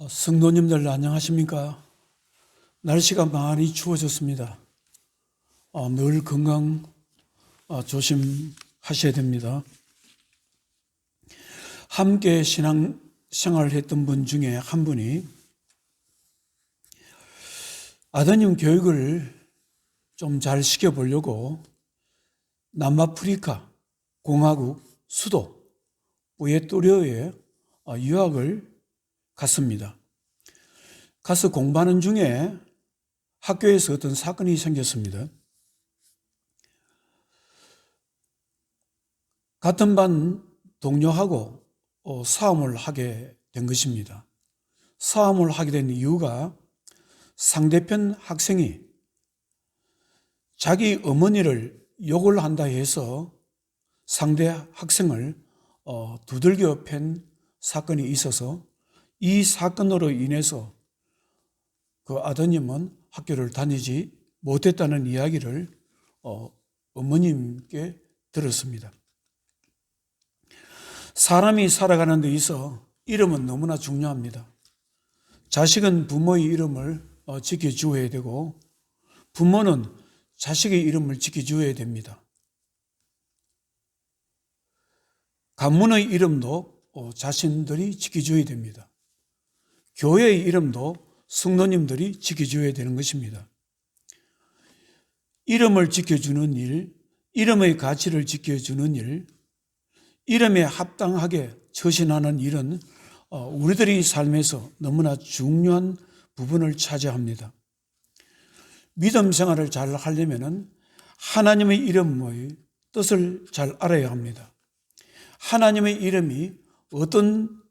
성도님들 안녕하십니까? 날씨가 많이 추워졌습니다. 늘 건강 조심하셔야 됩니다. 함께 신앙생활을 했던 분 중에 한 분이 아드님 교육을 좀 잘 시켜보려고 남아프리카 공화국 수도 뿌에토리오에 유학을 갔습니다. 가서 공부하는 중에 학교에서 어떤 사건이 생겼습니다. 같은 반 동료하고 싸움을 하게 된 것입니다. 싸움을 하게 된 이유가 상대편 학생이 자기 어머니를 욕을 한다 해서 상대 학생을 두들겨 팬 사건이 있어서 이 사건으로 인해서 그 아드님은 학교를 다니지 못했다는 이야기를 어머님께 들었습니다. 사람이 살아가는 데 있어 이름은 너무나 중요합니다. 자식은 부모의 이름을 지켜주어야 되고 부모는 자식의 이름을 지켜주어야 됩니다. 가문의 이름도 자신들이 지켜줘야 됩니다. 교회의 이름도 성도님들이 지켜줘야 되는 것입니다. 이름을 지켜주는 일, 이름의 가치를 지켜주는 일, 이름에 합당하게 처신하는 일은 우리들의 삶에서 너무나 중요한 부분을 차지합니다. 믿음 생활을 잘 하려면 하나님의 이름의 뜻을 잘 알아야 합니다. 하나님의 이름이 어떤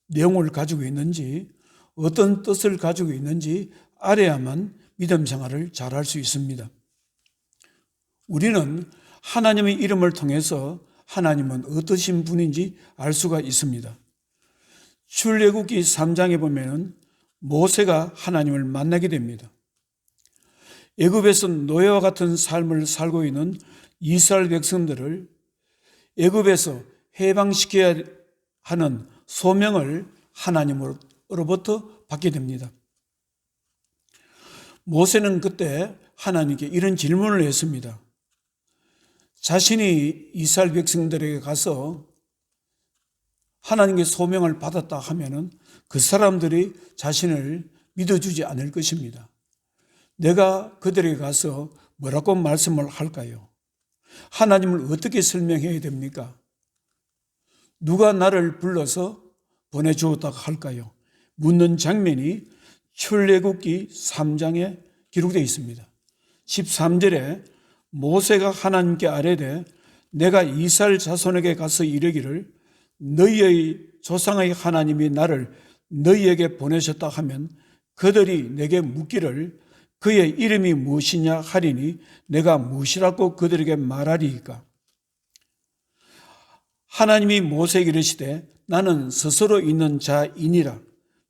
내용을 가지고 있는지, 어떤 뜻을 가지고 있는지 알아야만 믿음 생활을 잘 할 수 있습니다. 우리는 하나님의 이름을 통해서 하나님은 어떠신 분인지 알 수가 있습니다. 출애굽기 3장에 보면 모세가 하나님을 만나게 됩니다. 애굽에서 노예와 같은 삶을 살고 있는 이스라엘 백성들을 애굽에서 해방시켜야 하는 소명을 하나님으로부터 받게 됩니다. 모세는 그때 하나님께 이런 질문을 했습니다. 자신이 이스라엘 백성들에게 가서 하나님께 소명을 받았다 하면은 그 사람들이 자신을 믿어주지 않을 것입니다. 내가 그들에게 가서 뭐라고 말씀을 할까요? 하나님을 어떻게 설명해야 됩니까? 누가 나를 불러서 보내주었다고 할까요? 묻는 장면이 출애굽기 3장에 기록되어 있습니다. 13절에 모세가 하나님께 아뢰되 내가 이스라엘 자손에게 가서 이르기를 너희의 조상의 하나님이 나를 너희에게 보내셨다 하면 그들이 내게 묻기를 그의 이름이 무엇이냐 하리니 내가 무엇이라고 그들에게 말하리이까? 하나님이 모세에게 이르시되 나는 스스로 있는 자이니라.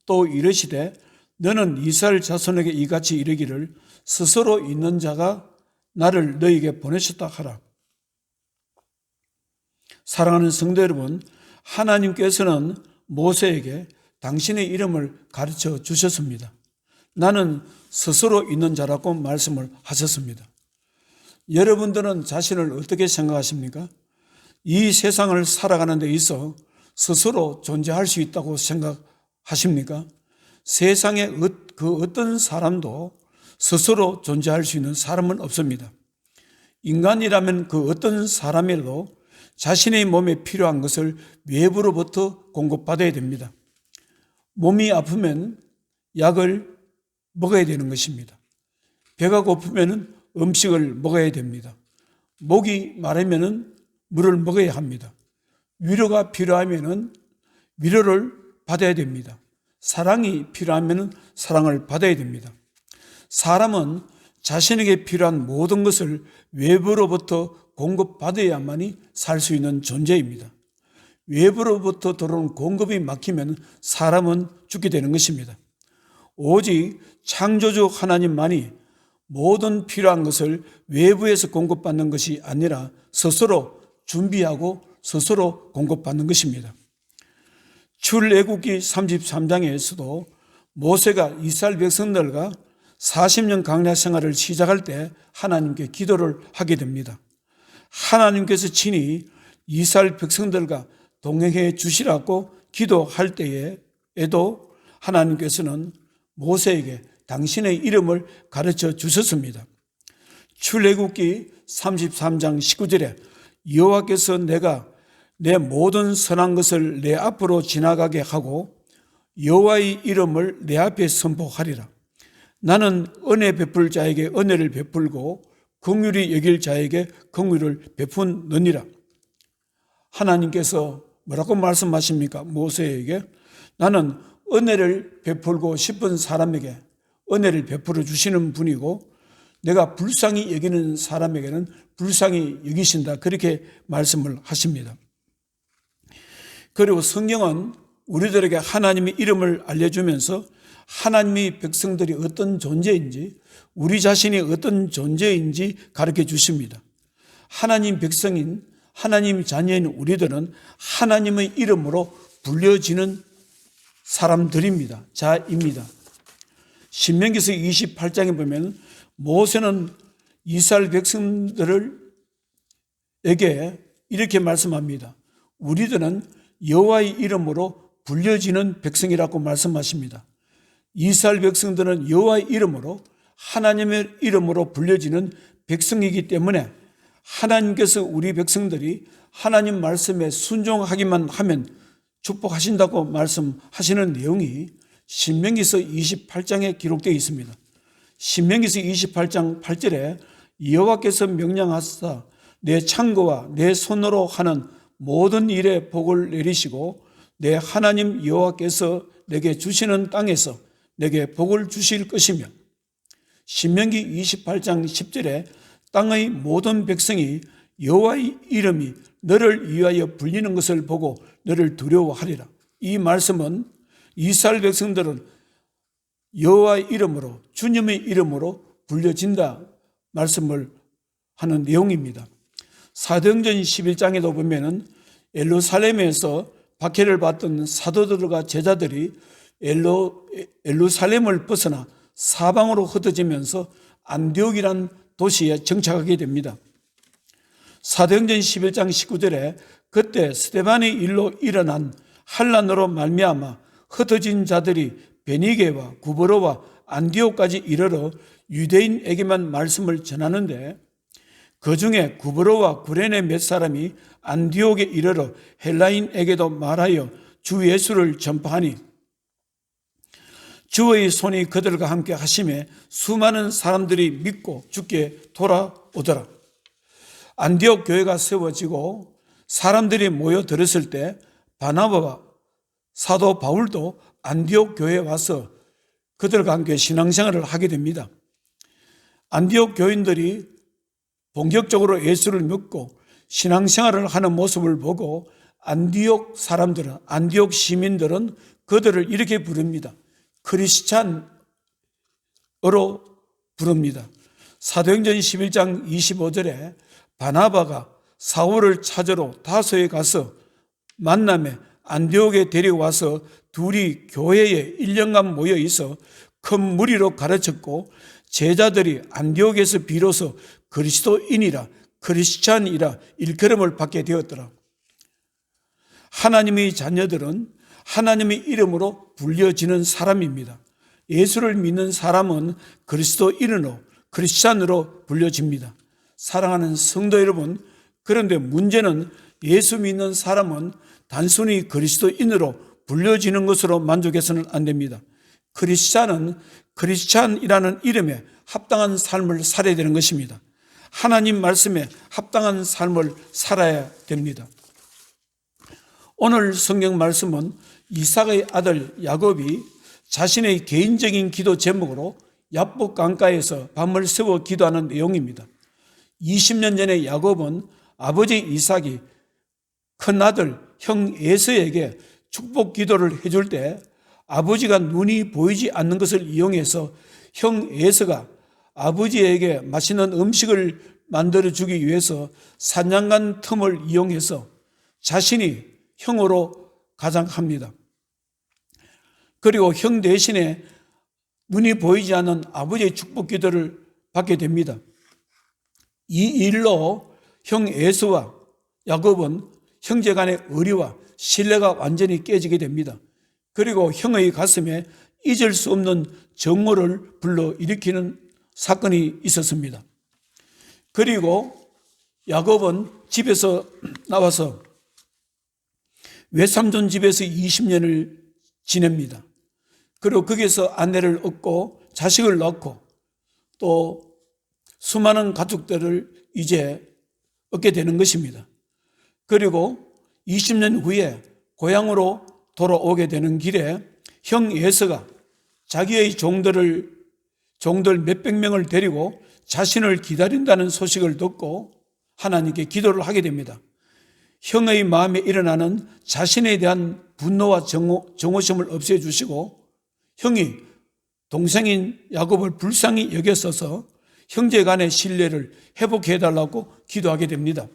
또 이르시되 너는 이스라엘 자손에게 이같이 이르기를 스스로 있는 자가 나를 너희에게 보내셨다 하라. 사랑하는 성도 여러분, 하나님께서는 모세에게 당신의 이름을 가르쳐 주셨습니다. 나는 스스로 있는 자라고 말씀을 하셨습니다. 여러분들은 자신을 어떻게 생각하십니까? 이 세상을 살아가는 데 있어 스스로 존재할 수 있다고 생각하십니까? 세상에 그 어떤 사람도 스스로 존재할 수 있는 사람은 없습니다. 인간이라면 그 어떤 사람이라도 자신의 몸에 필요한 것을 외부로부터 공급받아야 됩니다. 몸이 아프면 약을 먹어야 되는 것입니다. 배가 고프면 음식을 먹어야 됩니다. 목이 마르면 물을 먹어야 합니다. 위로가 필요하면 위로를 받아야 됩니다. 사랑이 필요하면 사랑을 받아야 됩니다. 사람은 자신에게 필요한 모든 것을 외부로부터 공급받아야만이 살 수 있는 존재입니다. 외부로부터 들어오는 공급이 막히면 사람은 죽게 되는 것입니다. 오직 창조주 하나님만이 모든 필요한 것을 외부에서 공급받는 것이 아니라 스스로 준비하고 스스로 공급받는 것입니다. 출애굽기 33장에서도 모세가 이스라엘 백성들과 40년 광야 생활을 시작할 때 하나님께 기도를 하게 됩니다. 하나님께서 친히 이스라엘 백성들과 동행해 주시라고 기도할 때에도 하나님께서는 모세에게 당신의 이름을 가르쳐 주셨습니다. 출애굽기 33장 19절에 여호와께서 내가 내 모든 선한 것을 내 앞으로 지나가게 하고 여호와의 이름을 내 앞에 선포하리라. 나는 은혜 베풀 자에게 은혜를 베풀고 긍휼히 여길 자에게 긍휼을 베푸느니라. 하나님께서 뭐라고 말씀하십니까? 모세에게 나는 은혜를 베풀고 싶은 사람에게 은혜를 베풀어 주시는 분이고 내가 불쌍히 여기는 사람에게는 불쌍히 여기신다. 그렇게 말씀을 하십니다. 그리고 성경은 우리들에게 하나님의 이름을 알려주면서 하나님의 백성들이 어떤 존재인지 우리 자신이 어떤 존재인지 가르쳐 주십니다. 하나님 백성인 하나님 자녀인 우리들은 하나님의 이름으로 불려지는 사람들입니다. 자입니다. 신명기서 28장에 보면 모세는 이스라엘 백성들에게 이렇게 말씀합니다. 우리들은 여호와의 이름으로 불려지는 백성이라고 말씀하십니다. 이스라엘 백성들은 여호와의 이름으로 하나님의 이름으로 불려지는 백성이기 때문에 하나님께서 우리 백성들이 하나님 말씀에 순종하기만 하면 축복하신다고 말씀하시는 내용이 신명기서 28장에 기록되어 있습니다. 신명기서 28장 8절에 여호와께서 명령하사 내 창고와 내 손으로 하는 모든 일에 복을 내리시고 내 하나님 여호와께서 내게 주시는 땅에서 내게 복을 주실 것이며 신명기 28장 10절에 땅의 모든 백성이 여호와의 이름이 너를 위하여 불리는 것을 보고 너를 두려워하리라. 이 말씀은 이스라엘 백성들은 여호와의 이름으로 주님의 이름으로 불려진다 말씀을 하는 내용입니다. 사도행전 11장에도 보면은 예루살렘에서 박해를 받던 사도들과 제자들이 예루살렘을 벗어나 사방으로 흩어지면서 안디옥이란 도시에 정착하게 됩니다. 사도행전 11장 19절에 그때 스데반의 일로 일어난 환난으로 말미암아 흩어진 자들이 베니게와 구브로와 안디옥까지 이르러 유대인에게만 말씀을 전하는데 그 중에 구브로와 구레네 몇 사람이 안디옥에 이르러 헬라인에게도 말하여 주 예수를 전파하니 주의 손이 그들과 함께 하심에 수많은 사람들이 믿고 주께 돌아오더라. 안디옥 교회가 세워지고 사람들이 모여 들었을 때 바나바와 사도 바울도 안디옥 교회에 와서 그들과 함께 신앙생활을 하게 됩니다. 안디옥 교인들이 본격적으로 예수를 믿고 신앙생활을 하는 모습을 보고 안디옥 사람들은, 안디옥 시민들은 그들을 이렇게 부릅니다. 크리스찬으로 부릅니다. 사도행전 11장 25절에 바나바가 사울을 찾으러 다소에 가서 만남에 안디옥에 데려와서 둘이 교회에 1년간 모여 있어 큰 무리로 가르쳤고 제자들이 안디옥에서 비로소 그리스도인이라 크리스찬이라 일컬음을 받게 되었더라. 하나님의 자녀들은 하나님의 이름으로 불려지는 사람입니다. 예수를 믿는 사람은 그리스도인으로 크리스찬으로 불려집니다. 사랑하는 성도 여러분, 그런데 문제는 예수 믿는 사람은 단순히 그리스도인으로 불려지는 것으로 만족해서는 안 됩니다. 크리스찬은 크리스찬이라는 이름에 합당한 삶을 살아야 되는 것입니다. 하나님 말씀에 합당한 삶을 살아야 됩니다. 오늘 성경 말씀은 이삭의 아들 야곱이 자신의 개인적인 기도 제목으로 야복 강가에서 밤을 새워 기도하는 내용입니다. 20년 전에 야곱은 아버지 이삭이 큰아들 형 에서에게 축복 기도를 해줄 때 아버지가 눈이 보이지 않는 것을 이용해서 형 에서가 아버지에게 맛있는 음식을 만들어주기 위해서 사냥간 틈을 이용해서 자신이 형으로 가장합니다. 그리고 형 대신에 눈이 보이지 않는 아버지의 축복 기도를 받게 됩니다. 이 일로 형 에서와 야곱은 형제 간의 의리와 신뢰가 완전히 깨지게 됩니다. 그리고 형의 가슴에 잊을 수 없는 정오를 불러일으키는 사건이 있었습니다. 그리고 야곱은 집에서 나와서 외삼촌 집에서 20년을 지냅니다. 그리고 거기서 아내를 얻고 자식을 낳고 또 수많은 가족들을 이제 얻게 되는 것입니다. 그리고 20년 후에 고향으로 돌아오게 되는 길에 형 에서가 자기의 종들 몇백 명을 데리고 자신을 기다린다는 소식을 듣고 하나님께 기도를 하게 됩니다. 형의 마음에 일어나는 자신에 대한 분노와 정오심을 없애주시고 형이 동생인 야곱을 불쌍히 여겼어서 형제 간의 신뢰를 회복해달라고 기도하게 됩니다.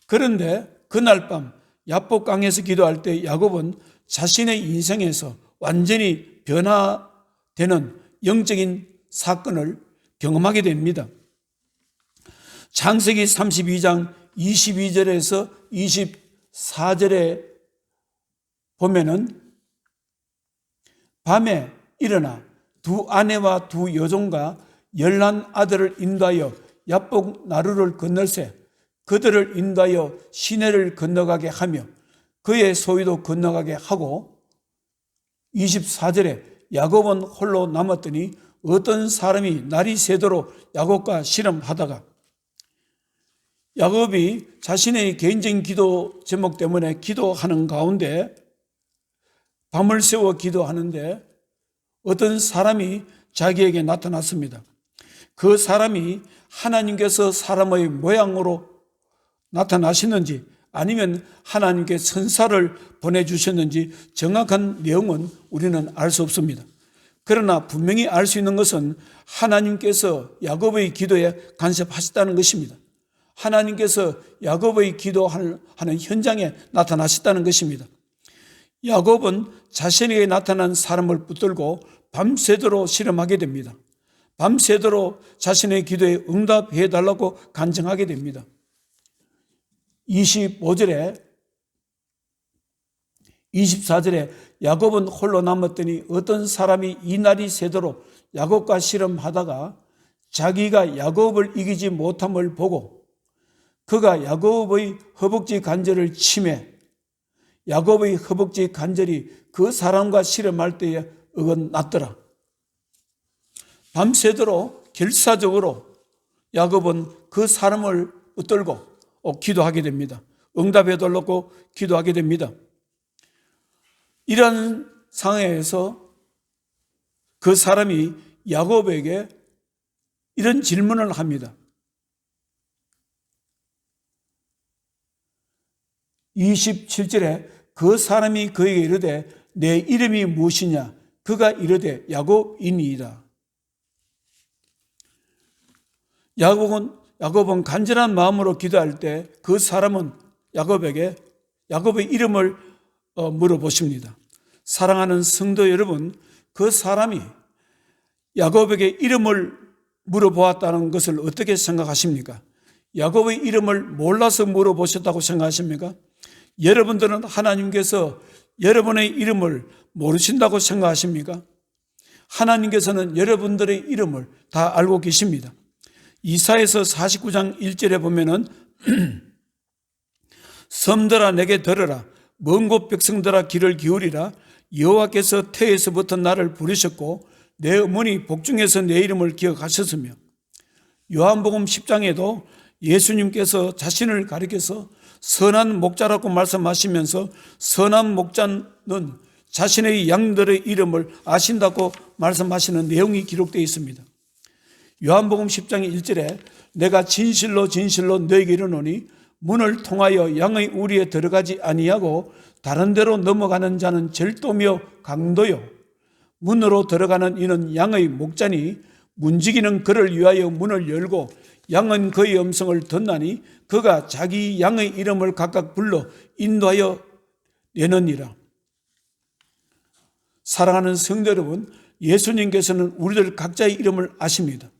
그런데 그날 밤 야복강에서 기도할 때 야곱은 자신의 인생에서 완전히 변화되는 영적인 사건을 경험하게 됩니다. 창세기 32장 22절에서 24절에 보면은 밤에 일어나 두 아내와 두 여종과 11 아들을 인도하여 야복 나루를 건널세 그들을 인도하여 시내를 건너가게 하며 그의 소유도 건너가게 하고 24절에 야곱은 홀로 남았더니 어떤 사람이 날이 새도록 야곱과 씨름하다가 야곱이 자신의 개인적인 기도 제목 때문에 기도하는 가운데 밤을 새워 기도하는데 어떤 사람이 자기에게 나타났습니다. 그 사람이 하나님께서 사람의 모양으로 나타나시는지 아니면 하나님께 천사를 보내주셨는지 정확한 내용은 우리는 알 수 없습니다. 그러나 분명히 알 수 있는 것은 하나님께서 야곱의 기도에 간섭하셨다는 것입니다. 하나님께서 야곱의 기도하는 현장에 나타나셨다는 것입니다. 야곱은 자신에게 나타난 사람을 붙들고 밤새도록 실험하게 됩니다. 밤새도록 자신의 기도에 응답해달라고 간청하게 됩니다. 25절에 24절에 야곱은 홀로 남았더니 어떤 사람이 이 날이 새도록 야곱과 씨름하다가 자기가 야곱을 이기지 못함을 보고 그가 야곱의 허벅지 관절을 치매 야곱의 허벅지 관절이 그 사람과 씨름할 때에 어긋났더라. 밤새도록 결사적으로 야곱은 그 사람을 붙들고 기도하게 됩니다. 응답해달라고 기도하게 됩니다. 이런 상황에서 그 사람이 야곱에게 이런 질문을 합니다. 27절에 그 사람이 그에게 이르되 내 이름이 무엇이냐? 그가 이르되 야곱이니이다. 야곱은 간절한 마음으로 기도할 때 그 사람은 야곱에게 야곱의 이름을 물어보십니다. 사랑하는 성도 여러분, 그 사람이 야곱에게 이름을 물어보았다는 것을 어떻게 생각하십니까? 야곱의 이름을 몰라서 물어보셨다고 생각하십니까? 여러분들은 하나님께서 여러분의 이름을 모르신다고 생각하십니까? 하나님께서는 여러분들의 이름을 다 알고 계십니다. 이사야서 49장 1절에 보면은 섬들아 내게 들으라 먼 곳 백성들아 귀를 기울이라 여호와께서 태에서부터 나를 부르셨고 내 어머니 복중에서 내 이름을 기억하셨으며 요한복음 10장에도 예수님께서 자신을 가리켜서 선한 목자라고 말씀하시면서 선한 목자는 자신의 양들의 이름을 아신다고 말씀하시는 내용이 기록되어 있습니다. 요한복음 10장 1절에 내가 진실로 진실로 너에게 이르노니 문을 통하여 양의 우리에 들어가지 아니하고 다른 데로 넘어가는 자는 절도며 강도요 문으로 들어가는 이는 양의 목자니 문지기는 그를 위하여 문을 열고 양은 그의 음성을 듣나니 그가 자기 양의 이름을 각각 불러 인도하여 내느니라. 사랑하는 성도 여러분, 예수님께서는 우리들 각자의 이름을 아십니다.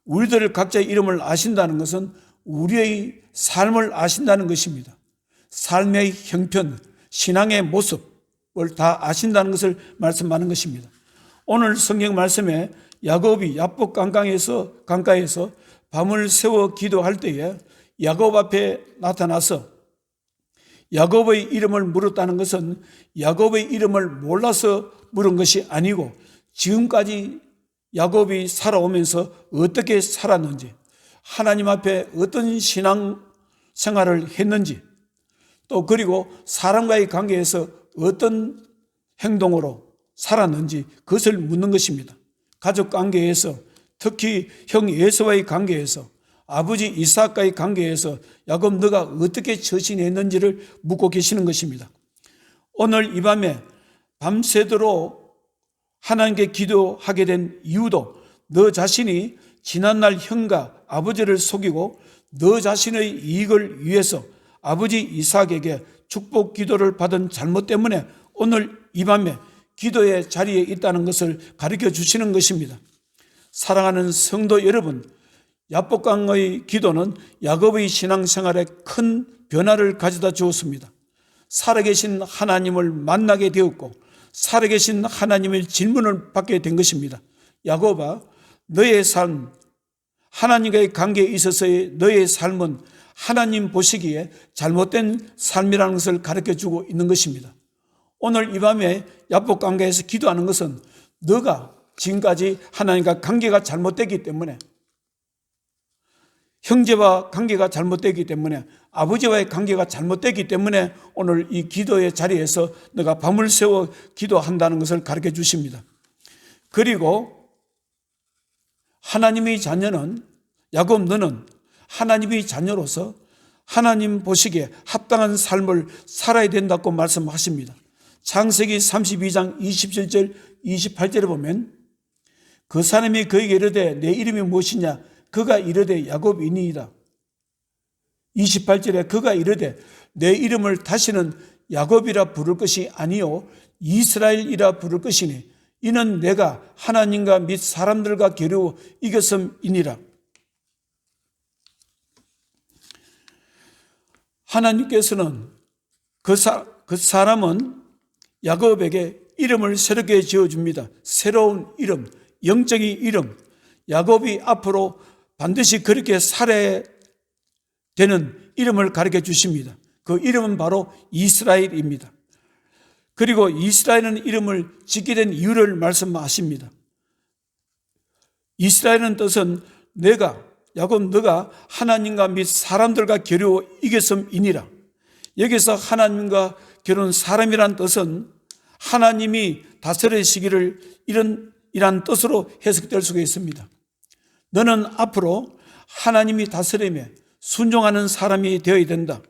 우리들 각자의 이름을 아신다는 것은 우리의 삶을 아신다는 것입니다. 삶의 형편, 신앙의 모습을 다 아신다는 것을 말씀하는 것입니다. 오늘 성경 말씀에 야곱이 야복 강가에서 밤을 새워 기도할 때에 야곱 앞에 나타나서 야곱의 이름을 물었다는 것은 야곱의 이름을 몰라서 물은 것이 아니고 지금까지 야곱이 살아오면서 어떻게 살았는지, 하나님 앞에 어떤 신앙 생활을 했는지, 또 그리고 사람과의 관계에서 어떤 행동으로 살았는지 그것을 묻는 것입니다. 가족 관계에서, 특히 형 에서와의 관계에서, 아버지 이삭과의 관계에서 야곱 너가 어떻게 처신했는지를 묻고 계시는 것입니다. 오늘 이 밤에 밤새도록 하나님께 기도하게 된 이유도 너 자신이 지난날 형과 아버지를 속이고 너 자신의 이익을 위해서 아버지 이삭에게 축복 기도를 받은 잘못 때문에 오늘 이 밤에 기도의 자리에 있다는 것을 가르쳐 주시는 것입니다. 사랑하는 성도 여러분, 야복강의 기도는 야곱의 신앙생활에 큰 변화를 가져다 주었습니다. 살아계신 하나님을 만나게 되었고 살아계신 하나님의 질문을 받게 된 것입니다. 야곱아, 너의 삶, 하나님과의 관계에 있어서의 너의 삶은 하나님 보시기에 잘못된 삶이라는 것을 가르쳐주고 있는 것입니다. 오늘 이 밤에 야복강가에서 기도하는 것은 너가 지금까지 하나님과 관계가 잘못되기 때문에, 형제와 관계가 잘못되기 때문에, 아버지와의 관계가 잘못되기 때문에 오늘 이 기도의 자리에서 너가 밤을 새워 기도한다는 것을 가르쳐 주십니다. 그리고 하나님의 자녀는, 야곱 너는 하나님의 자녀로서 하나님 보시기에 합당한 삶을 살아야 된다고 말씀하십니다. 창세기 32장 27절 28절에 보면 그 사람이 그에게 이르되 내 이름이 무엇이냐? 그가 이르되 야곱이니이다. 28절에 그가 이르되 내 이름을 다시는 야곱이라 부를 것이 아니요 이스라엘이라 부를 것이니 이는 내가 하나님과 및 사람들과 겨루어 이겼음이니라. 하나님께서는 그 사람은 야곱에게 이름을 새롭게 지어줍니다. 새로운 이름, 영적인 이름, 야곱이 앞으로 반드시 그렇게 살아야 되는 이름을 가르쳐 주십니다. 그 이름은 바로 이스라엘입니다. 그리고 이스라엘은 이름을 짓게 된 이유를 말씀하십니다. 이스라엘은 뜻은 야곱 너가 하나님과 및 사람들과 겨루어 이겼음이니라. 여기서 하나님과 겨룬 사람이란 뜻은 하나님이 다스리시기를 이란 뜻으로 해석될 수가 있습니다. 너는 앞으로 하나님이 다스림에 순종하는 사람이 되어야 된다.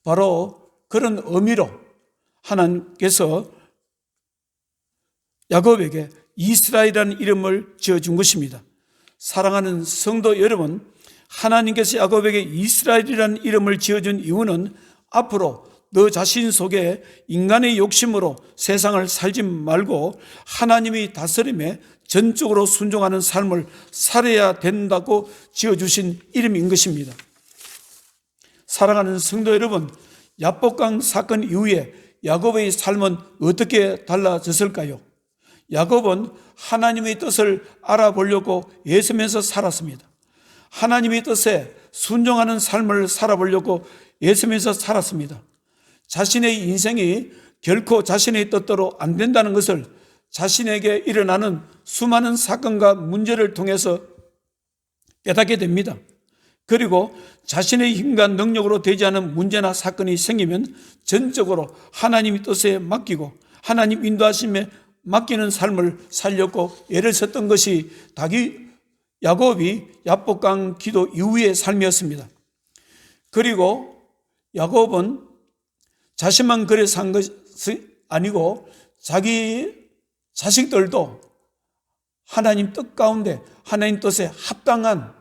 바로 그런 의미로 하나님께서 야곱에게 이스라엘이라는 이름을 지어준 것입니다. 사랑하는 성도 여러분, 하나님께서 야곱에게 이스라엘이라는 이름을 지어준 이유는 앞으로 너 자신 속에 인간의 욕심으로 세상을 살지 말고 하나님이 다스림에 전적으로 순종하는 삶을 살아야 된다고 지어주신 이름인 것입니다. 사랑하는 성도 여러분, 야복강 사건 이후에 야곱의 삶은 어떻게 달라졌을까요? 야곱은 하나님의 뜻을 알아보려고 애쓰면서 살았습니다. 하나님의 뜻에 순종하는 삶을 살아보려고 애쓰면서 살았습니다. 자신의 인생이 결코 자신의 뜻대로 안 된다는 것을 자신에게 일어나는 수많은 사건과 문제를 통해서 깨닫게 됩니다. 그리고 자신의 힘과 능력으로 되지 않은 문제나 사건이 생기면 전적으로 하나님의 뜻에 맡기고 하나님 인도하심에 맡기는 삶을 살려고 애를 썼던 것이 야곱이 야복강 기도 이후의 삶이었습니다. 그리고 야곱은 자신만 그래 산 것이 아니고 자기 자식들도 하나님 뜻 가운데 하나님 뜻에 합당한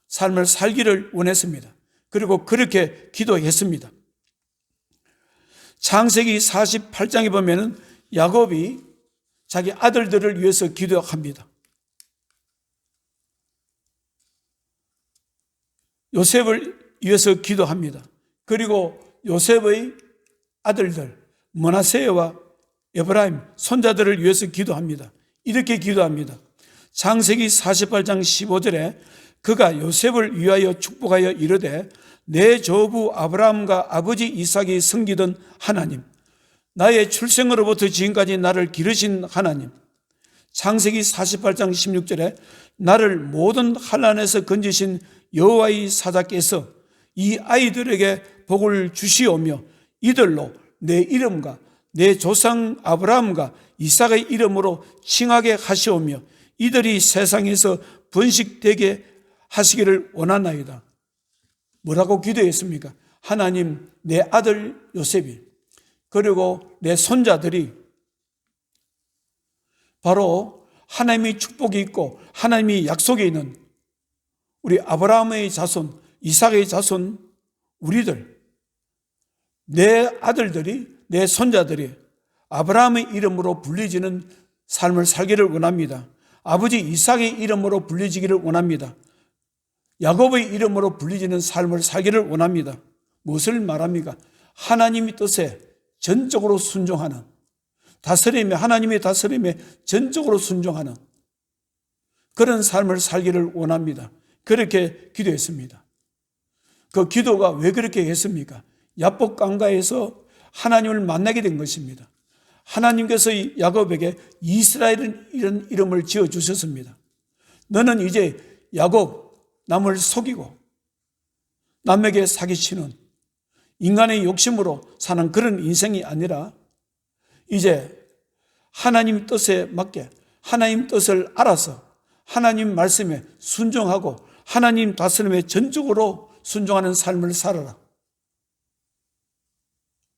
삶을 살기를 원했습니다. 그리고 그렇게 기도했습니다. 창세기 48장에 보면은 야곱이 자기 아들들을 위해서 기도합니다. 요셉을 위해서 기도합니다. 그리고 요셉의 아들들 므낫세와 에브라임 손자들을 위해서 기도합니다. 이렇게 기도합니다. 창세기 48장 15절에 그가 요셉을 위하여 축복하여 이르되 내 조부 아브라함과 아버지 이삭이 섬기던 하나님, 나의 출생으로부터 지금까지 나를 기르신 하나님, 창세기 48장 16절에 나를 모든 환난에서 건지신 여호와의 사자께서 이 아이들에게 복을 주시오며 이들로 내 이름과 내 조상 아브라함과 이삭의 이름으로 칭하게 하시오며 이들이 세상에서 번식되게 하시기를 원하나이다. 뭐라고 기도했습니까? 하나님, 내 아들 요셉이 그리고 내 손자들이 바로 하나님의 축복이 있고 하나님의 약속이 있는 우리 아브라함의 자손, 이삭의 자손, 우리들, 내 아들들이, 내 손자들이 아브라함의 이름으로 불리지는 삶을 살기를 원합니다. 아버지 이삭의 이름으로 불리지기를 원합니다. 야곱의 이름으로 불리지는 삶을 살기를 원합니다. 무엇을 말합니까? 하나님의 뜻에 전적으로 순종하는, 하나님의 다스림에 전적으로 순종하는 그런 삶을 살기를 원합니다. 그렇게 기도했습니다. 그 기도가 왜 그렇게 했습니까? 야복 강가에서 하나님을 만나게 된 것입니다. 하나님께서 야곱에게 이스라엘이라는 이름을 지어주셨습니다. 너는 이제 야곱, 남을 속이고 남에게 사기치는 인간의 욕심으로 사는 그런 인생이 아니라 이제 하나님 뜻에 맞게 하나님 뜻을 알아서 하나님 말씀에 순종하고 하나님 다스림에 전적으로 순종하는 삶을 살아라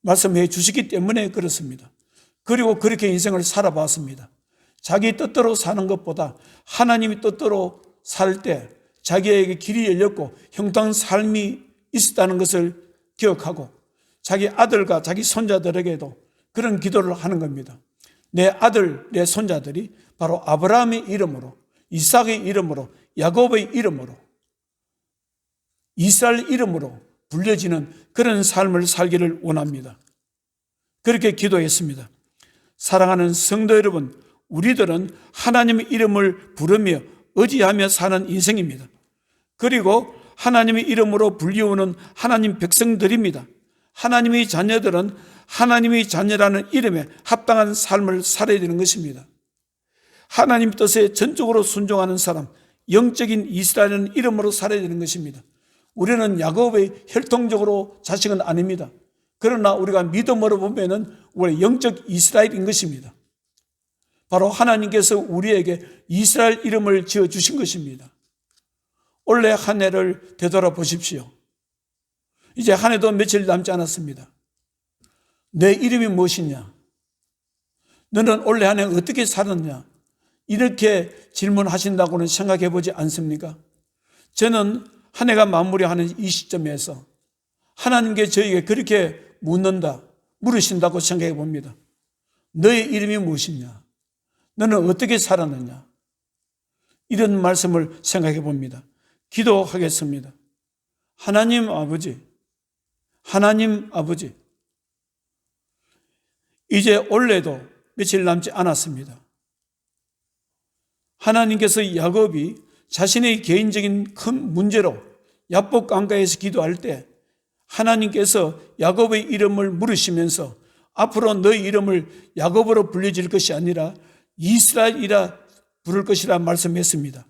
말씀해 주시기 때문에 그렇습니다. 그리고 그렇게 인생을 살아봤습니다. 자기 뜻대로 사는 것보다 하나님의 뜻대로 살 때 자기에게 길이 열렸고 형통한 삶이 있었다는 것을 기억하고 자기 아들과 자기 손자들에게도 그런 기도를 하는 겁니다. 내 아들, 내 손자들이 바로 아브라함의 이름으로, 이삭의 이름으로, 야곱의 이름으로, 이스라엘 이름으로 불려지는 그런 삶을 살기를 원합니다. 그렇게 기도했습니다. 사랑하는 성도 여러분, 우리들은 하나님의 이름을 부르며 의지하며 사는 인생입니다. 그리고 하나님의 이름으로 불리우는 하나님 백성들입니다. 하나님의 자녀들은 하나님의 자녀라는 이름에 합당한 삶을 살아야 되는 것입니다. 하나님 뜻에 전적으로 순종하는 사람, 영적인 이스라엘이라는 이름으로 살아야 되는 것입니다. 우리는 야곱의 혈통적으로 자식은 아닙니다. 그러나 우리가 믿음으로 보면은 우리 영적 이스라엘인 것입니다. 바로 하나님께서 우리에게 이스라엘 이름을 지어주신 것입니다. 올해 한 해를 되돌아보십시오. 이제 한 해도 며칠 남지 않았습니다. 내 이름이 무엇이냐? 너는 올해 한 해 어떻게 살았냐? 이렇게 질문하신다고는 생각해 보지 않습니까? 저는 한 해가 마무리하는 이 시점에서 하나님께 저에게 그렇게 물으신다고 생각해 봅니다. 너의 이름이 무엇이냐? 너는 어떻게 살았느냐? 이런 말씀을 생각해 봅니다. 기도하겠습니다. 하나님 아버지, 이제 올해도 며칠 남지 않았습니다. 하나님께서 야곱이 자신의 개인적인 큰 문제로 야복 강가에서 기도할 때 하나님께서 야곱의 이름을 물으시면서 앞으로 너의 이름을 야곱으로 불려질 것이 아니라 이스라엘이라 부를 것이라 말씀했습니다.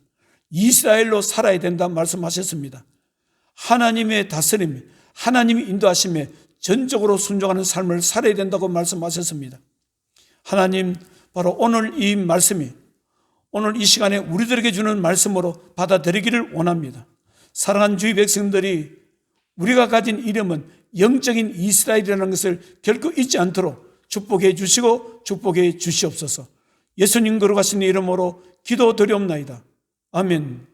이스라엘로 살아야 된다 말씀하셨습니다. 하나님의 다스림, 하나님의 인도하심에 전적으로 순종하는 삶을 살아야 된다고 말씀하셨습니다. 하나님, 바로 오늘 이 말씀이 오늘 이 시간에 우리들에게 주는 말씀으로 받아들이기를 원합니다. 사랑하는 주의 백성들이 우리가 가진 이름은 영적인 이스라엘이라는 것을 결코 잊지 않도록 축복해 주시고 축복해 주시옵소서. 예수님 거룩하신 이름으로 기도드리옵나이다. 아멘.